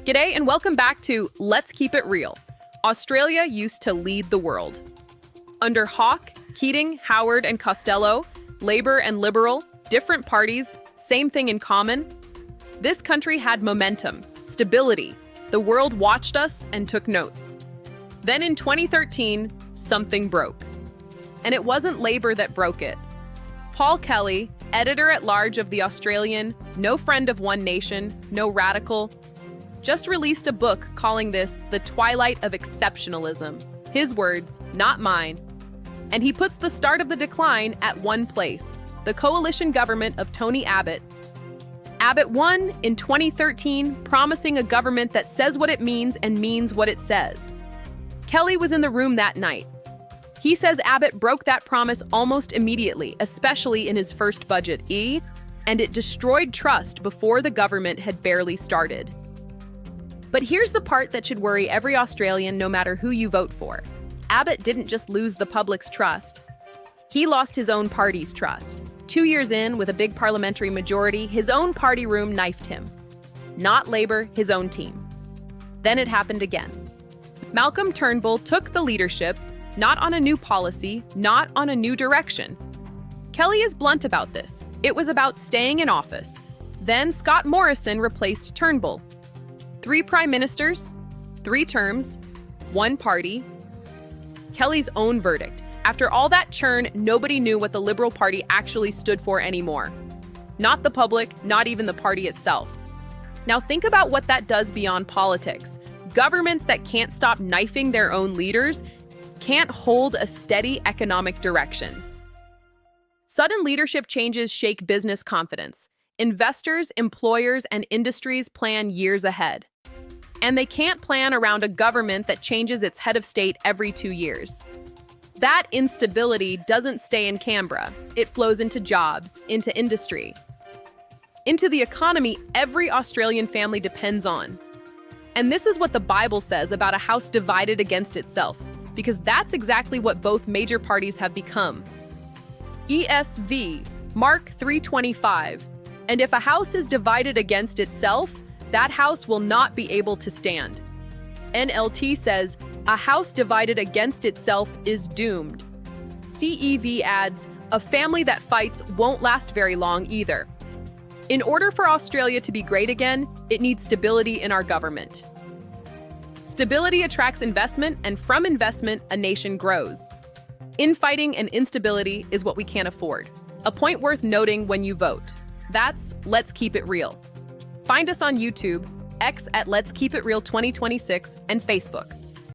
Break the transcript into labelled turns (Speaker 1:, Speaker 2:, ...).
Speaker 1: G'day and welcome back to Let's Keep It Real. Australia used to lead the world. Under Hawke, Keating, Howard, and Costello, Labour and Liberal, different parties, same thing in common. This country had momentum, stability. The world watched us and took notes. Then in 2013, something broke. And it wasn't Labour that broke it. Paul Kelly, editor-at-large of The Australian, no friend of One Nation, no radical, just released a book calling this the twilight of exceptionalism. His words, not mine. And he puts the start of the decline at one place, the coalition government of Tony Abbott. Abbott won in 2013, promising a government that says what it means and means what it says. Kelly was in the room that night. He says Abbott broke that promise almost immediately, especially in his first budget, and it destroyed trust before the government had barely started. But here's the part that should worry every Australian no matter who you vote for. Abbott didn't just lose the public's trust. He lost his own party's trust. 2 years in, with a big parliamentary majority, his own party room knifed him. Not Labour, his own team. Then it happened again. Malcolm Turnbull took the leadership, not on a new policy, not on a new direction. Kelly is blunt about this. It was about staying in office. Then Scott Morrison replaced Turnbull. 3 prime ministers, 3 terms, 1 party. Kelly's own verdict. After all that churn, nobody knew what the Liberal Party actually stood for anymore. Not the public, not even the party itself. Now think about what that does beyond politics. Governments that can't stop knifing their own leaders can't hold a steady economic direction. Sudden leadership changes shake business confidence. Investors, employers, and industries plan years ahead. And they can't plan around a government that changes its head of state every 2 years. That instability doesn't stay in Canberra. It flows into jobs, into industry, into the economy every Australian family depends on. And this is what the Bible says about a house divided against itself, because that's exactly what both major parties have become. ESV, Mark 3:25. And if a house is divided against itself, that house will not be able to stand. NLT says, a house divided against itself is doomed. CEV adds, a family that fights won't last very long either. In order for Australia to be great again, it needs stability in our government. Stability attracts investment, and from investment, a nation grows. Infighting and instability is what we can't afford. A point worth noting when you vote. That's Let's Keep It Real. Find us on YouTube, X at Let's Keep It Real 2026, and Facebook.